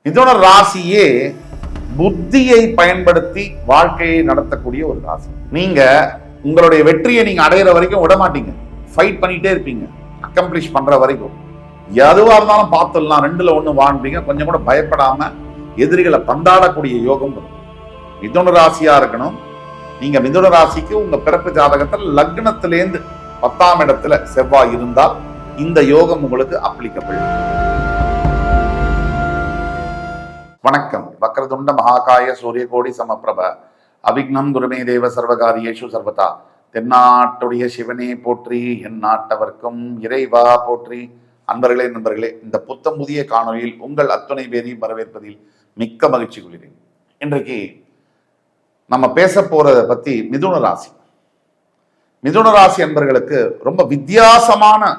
மிதுன ராசியே புத்தியை பயன்படுத்தி வாழ்க்கையை நடத்தக்கூடிய ஒரு ராசி. நீங்க உங்களுடைய வெற்றியை நீங்க அடையிற வரைக்கும் விட மாட்டீங்க, ஃபைட் பண்ணிட்டே இருப்பீங்க, அக்கம்ப்ளிஷ் பண்ற வரைக்கும். எதுவா இருந்தாலும் பார்த்துடலாம், ரெண்டுல ஒண்ணு வாழ்ந்தீங்க, கொஞ்சம் கூட பயப்படாம எதிரிகளை பந்தாடக்கூடிய யோகம் வரும். மிதுன ராசியா இருக்கணும். நீங்க மிதுன ராசிக்கு உங்க பிறப்பு ஜாதகத்தில் லக்னத்திலேந்து 10ஆம் இடத்துல செவ்வாய் இருந்தால் இந்த யோகம் உங்களுக்கு அப்ளிகபிள். வணக்கம். வக்ரதுண்ட மகாகாய சூரியகோடி சமப்பிரப அவிக்னம் குருமே தேவ சர்வகாரியேஷு சர்வதா. தென்னாட்டுடைய சிவனே போற்றி, என் நாட்டவர்க்கும் இறைவா போற்றி. அன்பர்களே நண்பர்களே, இந்த புத்தம் புதிய காணொலியில் உங்கள் அத்துணை பேரையும் வரவேற்பதில் மிக்க மகிழ்ச்சி கொள்கிறேன். இன்றைக்கு நம்ம பேச போறத பத்தி மிதுன ராசி. மிதுன ராசி அன்பர்களுக்கு ரொம்ப வித்தியாசமான,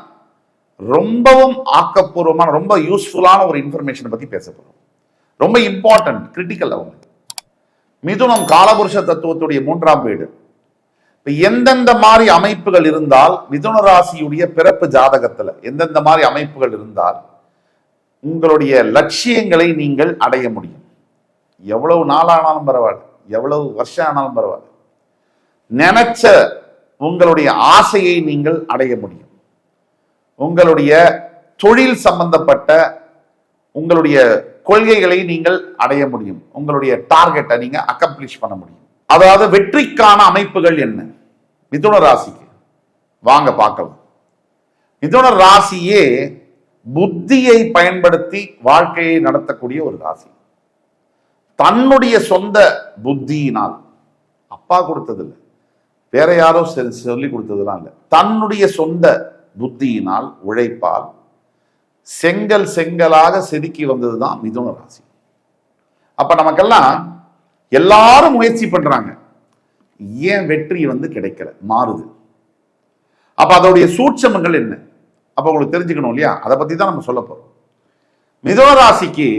ரொம்பவும் ஆக்கப்பூர்வமான, ரொம்ப யூஸ்ஃபுல்லான ஒரு இன்ஃபர்மேஷனை பத்தி பேச போறோம். ரொம்ப இம்பார்ட்டன்ட், கிரிட்டிக்கல். அவங்க மிதுனம் காலபுருஷ தத்துவத்துடைய 3ஆம் வீடு. எந்தெந்த மாதிரி அமைப்புகள் இருந்தால் மிதுன ராசியுடைய பிறப்பு ஜாதகத்துல எந்தெந்த மாதிரி அமைப்புகள் இருந்தால் உங்களுடைய லட்சியங்களை நீங்கள் அடைய முடியும். எவ்வளவு நாளானாலும் பரவாயில்ல, எவ்வளவு வருஷம் ஆனாலும் பரவாயில்ல, நினைச்ச உங்களுடைய ஆசையை நீங்கள் அடைய முடியும். உங்களுடைய தொழில் சம்பந்தப்பட்ட உங்களுடைய கொள்கைகளை நீங்கள் அடைய முடியும். உங்களுடைய டார்கெட்டை நீங்க அக்கம்ப்ளிஷ் பண்ண முடியும். அதாவது வெற்றிக்கான அமைப்புகள் என்ன மிதுன ராசிக்கு? வாங்க பார்க்கலாம். மிதுன ராசியே புத்தியை பயன்படுத்தி வாழ்க்கையை நடத்தக்கூடிய ஒரு ராசி. தன்னுடைய சொந்த புத்தியினால், அப்பா கொடுத்ததில்லை, வேற யாரோ சொல்லி கொடுத்ததுலாம் இல்லை, தன்னுடைய சொந்த புத்தியினால், உழைப்பால் செங்கல் செங்கலாக செதுக்கி வந்ததுதான் மிதுன ராசி. அப்ப நமக்கெல்லாம் எல்லாரும் முயற்சி பண்றாங்க, ஏன் வெற்றி கிடைக்கல, மாறுது. அப்ப அதோடைய சூட்சமங்கள் என்ன? அப்ப உங்களுக்கு தெரிஞ்சுக்கணும் இல்லையா? அதை பத்தி தான் நம்ம சொல்ல போறோம். மிதுன ராசிக்கு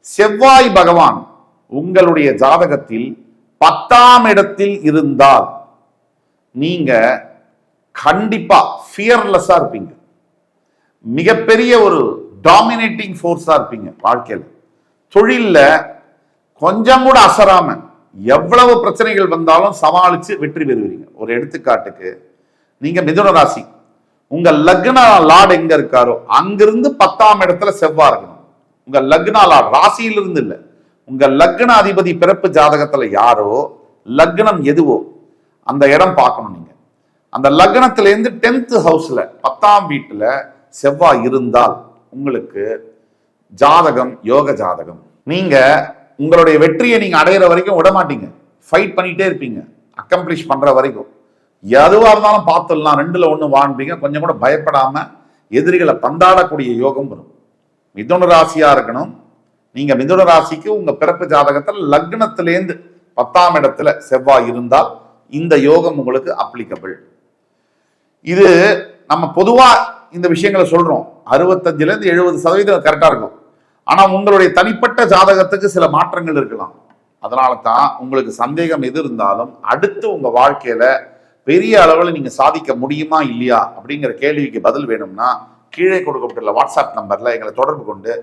செவ்வாய் பகவான் உங்களுடைய ஜாதகத்தில் 10ஆம் இடத்தில் இருந்தால் நீங்க கண்டிப்பா ஃபியர்லெஸ்ஸா இருப்பீங்க. மிகப்பெரிய ஒரு டாமினேட்டிங் ஃபோர்ஸா இருப்பீங்க. வாழ்க்கையில் தொழில்ல கொஞ்சம் கூட அசராம எவ்வளவு பிரச்சனைகள் வந்தாலும் சமாளிச்சு வெற்றி பெறுவீங்க. ஒரு எடுத்துக்காட்டுக்கு, நீங்க மிதுன ராசி, உங்க லக்ன லார்ட் எங்க இருக்காரோ அங்கிருந்து 10ஆம் இடத்துல செவ்வாய் இருக்கணும். உங்க லக்ன லார்ட் ராசியிலிருந்து இல்ல, உங்க லக்ன அதிபதி பிறப்பு ஜாதகத்துல யாரோ, லக்னம் எதுவோ அந்த இடம் பார்க்கணும். நீங்க அந்த லக்னத்திலேருந்து 10th ஹவுஸ்ல 10ஆம் வீட்டுல செவ்வாய் இருந்தால் உங்களுக்கு ஜாதகம் யோக ஜாதகம். நீங்க உங்களுடைய வெற்றியை நீங்க அடையிற வரைக்கும் விட மாட்டீங்க, ஃபைட் பண்ணிட்டே இருப்பீங்க, அக்கம்ப்ளிஷ் பண்ற வரைக்கும். எதுவா இருந்தாலும் பார்த்துடலாம், ரெண்டுல ஒண்ணு வாழ்ந்தீங்க, கொஞ்சம் கூட பயப்படாம எதிரிகளை பந்தாடக்கூடிய யோகம் வரும். மிதுன ராசியா இருக்கணும். நீங்க மிதுன ராசிக்கு உங்க பிறப்பு ஜாதகத்தில் லக்னத்திலேந்து 10ஆம் இடத்துல செவ்வாய் இருந்தால் இந்த யோகம் உங்களுக்கு அப்ளிகபிள். இது நம்ம பொதுவா இந்த விஷயங்களை சொல்றோம், 65% 70% கரெக்டா இருக்கும். ஆனா உங்களுடைய தனிப்பட்ட ஜாதகத்துக்கு சில மாற்றங்கள் இருக்கலாம். அதனால தான் உங்களுக்கு சந்தேகம் எது இருந்தாலும் அடுத்து உங்க வாழ்க்கையில பெரிய அளவில் நீங்க சாதிக்க முடியுமா இல்லையா அப்படிங்கிற கேள்விக்கு பதில் வேணும்னா கீழே கொடுக்கப்பட்டுள்ள வாட்ஸ்அப் நம்பர்ல எங்களை தொடர்பு கொண்டு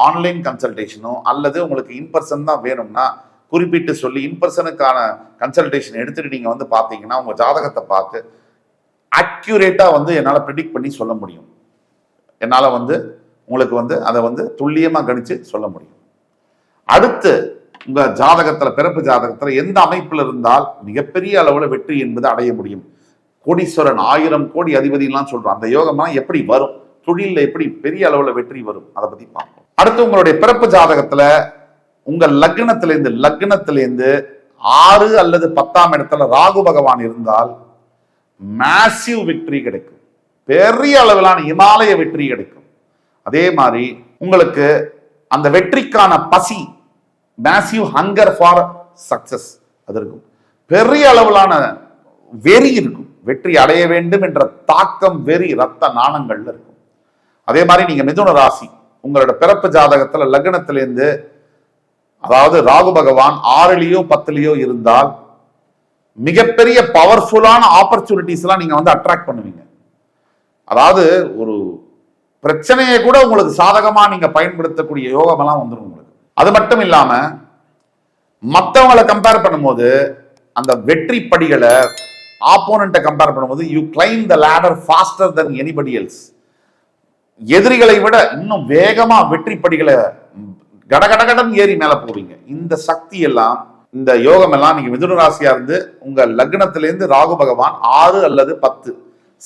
ஆன்லைன் கன்சல்டேஷனோ அல்லது உங்களுக்கு இன்பர்சன் தான் வேணும்னா குறிப்பிட்டு சொல்லி இன்பர்சனுக்கான கன்சல்டேஷன் எடுத்துட்டு நீங்க பார்த்தீங்கன்னா உங்க ஜாதகத்தை பார்த்து அக்யூரேட்டா என்னால் ப்ரெடிக்ட் பண்ணி சொல்ல முடியும். என்னால் உங்களுக்கு அதை துல்லியமா கணிச்சு சொல்ல முடியும். அடுத்து உங்க ஜாதகத்துல, பிறப்பு ஜாதகத்துல எந்த அமைப்புல இருந்தால் மிகப்பெரிய அளவுல வெற்றி என்பது அடைய முடியும். கோடீஸ்வரன், 1000 கோடி அதிபதிலாம் சொல்றோம். அந்த யோகமா எப்படி வரும், தொழில எப்படி பெரிய அளவுல வெற்றி வரும், அதை பத்தி பார்ப்போம். அடுத்து உங்களுடைய பிறப்பு ஜாதகத்துல உங்க லக்னத்திலேருந்து 6 அல்லது 10ஆம் இடத்துல ராகு பகவான் இருந்தால் மேசிவ் வெற்றி கிடைக்கும், பெரிய அளவிலான இமாலய வெற்றி கிடைக்கும். அதே மாதிரி உங்களுக்கு அந்த வெற்றிக்கான பசி, மேசிவ் ஹங்கர் ஃபார் சக்சஸ், அது இருக்கும். பெரிய அளவிலான வெறி இருக்கும், வெற்றி அடைய வேண்டும் என்ற தாக்கம், வெறி, ரத்த நாணங்கள்ல இருக்கும். அதே மாதிரி நீங்க மிதுன ராசி உங்களோட பிறப்பு ஜாதகத்துல லக்னத்திலேருந்து, அதாவது ராகு பகவான் 6லயோ 10லயோ இருந்தால் மிகப்பெரிய பவர்ஃபுல்லான ஆப்பர்ச்சுனிட்டிஸ் எல்லாம் நீங்க அட்ராக்ட் பண்ணுவீங்க. அதாவது ஒரு பிரச்சனையை கூட உங்களுக்கு சாதகமா நீங்க பயன்படுத்தக்கூடிய யோகம் எல்லாம் வந்துடும் உங்களுக்கு. அது மட்டும் இல்லாம மற்றவங்களை கம்பேர் பண்ணும்போது அந்த வெற்றி படிகளை ஆப்போனண்ட்டை கம்பேர் பண்ணும்போது you climb the ladder faster than anybody else. எதிரிகளை விட இன்னும் வேகமா வெற்றி படிகளை கடகடகடன் ஏறி மேல போவீங்க. இந்த சக்தி எல்லாம், இந்த யோகம் எல்லாம் நீங்க மிதுன ராசியா இருந்து உங்க லக்னத்திலிருந்து ராகு பகவான் 6 அல்லது 10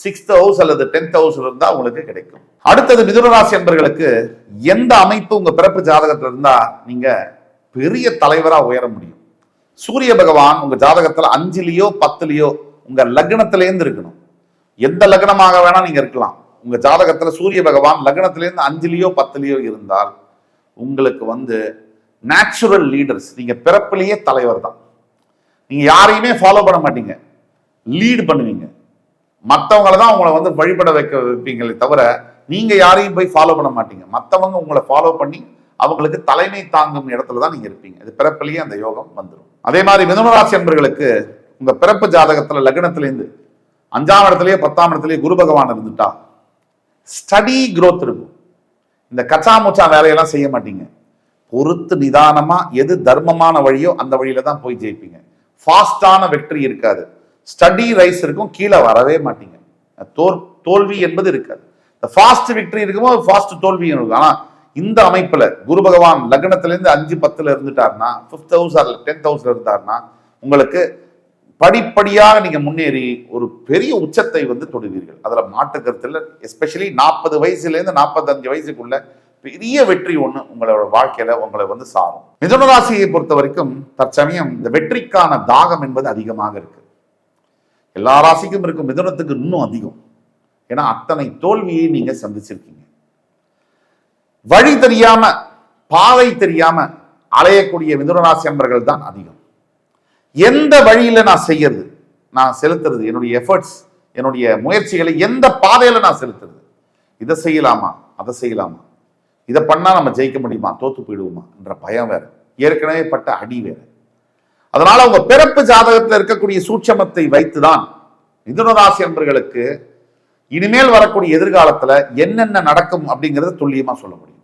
6th ஹவுஸ் அல்லது 10th ஹவுஸ்ல இருந்தா உங்களுக்கு கிடைக்கும். அடுத்தது மிதுன ராசி என்பர்களுக்கு எந்த அமைப்பு உங்க பிறப்பு ஜாதகத்துல இருந்தா நீங்க பெரிய தலைவரா உயர முடியும். சூரிய பகவான் உங்க ஜாதகத்துல 5லயோ 10லயோ உங்க லக்னத்திலேருந்து இருக்கணும். எந்த லக்னமாக வேணா நீங்க இருக்கலாம். உங்க ஜாதகத்துல சூரிய பகவான் லக்னத்திலேருந்து 5லயோ 10லயோ இருந்தால் உங்களுக்கு நேச்சுரல் லீடர்ஸ், நீங்க பிறப்பிலேயே தலைவர் தான். நீங்க யாரையுமே ஃபாலோ பண்ண மாட்டீங்க, லீட் பண்ணுவீங்க. மற்றவங்களை தான் உங்களை வழிபட வைப்பீங்களே தவிர நீங்க யாரையும் போய் ஃபாலோ பண்ண மாட்டீங்க. மற்றவங்க உங்களை ஃபாலோ பண்ணி அவங்களுக்கு தலைமை தாங்கும் இடத்துல தான் நீங்க இருப்பீங்க. இது பிறப்பிலேயே அந்த யோகம் வந்துடும். அதே மாதிரி மிதுன ராசி என்பர்களுக்கு உங்க பிறப்பு ஜாதகத்துல லக்னத்திலேருந்து 5ஆம் இடத்துலயே 10ஆம் இடத்துலயே குரு பகவான் இருந்துட்டா ஸ்டடி growth இருக்கும். இந்த கச்சா முச்சா வேலையெல்லாம் செய்ய மாட்டீங்க. பொறுத்து நிதானமா எது தர்மமான வழியோ அந்த வழியில தான் போய் ஜெயிப்பீங்க. ஃபாஸ்டான வெற்றி இருக்காது, ஸ்டடி ரைஸ் இருக்கும், கீழே வரவே மாட்டீங்க. தோல்வி என்பது இருக்காது. ஃபாஸ்ட் விக்டரி இருக்குமோ ஃபாஸ்ட் தோல்வி இருக்கும். ஆனா இந்த அமைப்புல குரு பகவான் லக்னத்திலிருந்து 5 10ல இருந்துட்டாருன்னா 5th ஹவுஸ் அல்ல 10th ஹவுஸ்ல இருந்தாருன்னா உங்களுக்கு படிப்படியாக நீங்க முன்னேறி ஒரு பெரிய உச்சத்தை தொடுவீர்கள். அதுல மாற்று கருத்துல எஸ்பெஷலி 40 வயசுல இருந்து 45 வயசுக்குள்ள பெரிய வெற்றி ஒண்ணு உங்களோட வாழ்க்கையில உங்களை சாரும். மிதுன ராசியை பொறுத்த வரைக்கும் தற்சமயம் இந்த வெற்றிக்கான தாகம் என்பது அதிகமாக இருக்கு. எல்லா ராசிக்கும் இருக்கும், மிதுனத்துக்கு இன்னும் அதிகம். ஏன்னா அத்தனை தோல்வியை நீங்க சந்திச்சிருக்கீங்க. வழி தெரியாம, பாதை தெரியாம அலையக்கூடிய மிதுன ராசி அன்பர்கள் தான் அதிகம். எந்த வழியில நான் செய்யறது, நான் செலுத்துறது, என்னுடைய எஃபர்ட்ஸ், என்னுடைய முயற்சிகளை எந்த பாதையில நான் செலுத்துறது, இதை செய்யலாமா அதை செய்யலாமா, இதை பண்ணா நம்ம ஜெயிக்க முடியுமா தோத்து போயிடுவோமா என்ற பயம் வேற, ஏற்கனவே பட்ட அடி வேற. அதனால உங்க பிறப்பு ஜாதகத்தில் இருக்கக்கூடிய சூட்சமத்தை வைத்துதான் மிதுன ராசி அன்பர்களுக்கு இனிமேல் வரக்கூடிய எதிர்காலத்துல என்னென்ன நடக்கும் அப்படிங்கறத துல்லியமா சொல்ல முடியும்.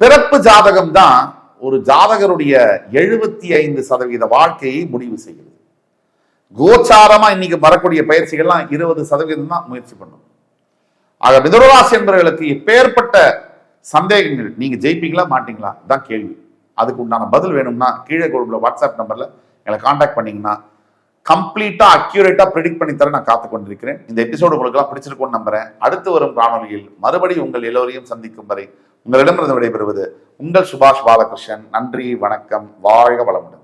பிறப்பு ஜாதகம் தான் ஒரு ஜாதகருடைய 75% வாழ்க்கையை முடிவு செய்கிறது. கோச்சாரமா இன்னைக்கு வரக்கூடிய பயிற்சிகள்லாம் 20% தான் முயற்சி பண்ணும். ஆக மிதுன ராசி என்பவர்களுக்கு எப்பேற்பட்ட சந்தேகங்கள், நீங்க ஜெயிப்பீங்களா மாட்டீங்களா தான் கேள்வி. அதுக்கு உண்டான பதில் வேணும்னா கீழே கொடுக்குற வாட்ஸ்அப் நம்பர்ல எங்களை கான்டாக்ட் பண்ணீங்கன்னா கம்ப்ளீட்டா அக்யூரேட்டா ப்ரெடிக்ட் பண்ணி தர நான் காத்து கொண்டிருக்கிறேன். இந்த எபிசோடு உங்களுக்கு எல்லாம் பிடிச்சிருக்கும்னு நம்புறேன். அடுத்து வரும் காணொலியில் மறுபடியும் உங்கள் எல்லோரையும் சந்திக்கும் வரை உங்களிடமிருந்து விடைபெறுவது உங்கள் சுபாஷ் பாலகிருஷ்ணன். நன்றி, வணக்கம், வாழ்க வளமுடன்.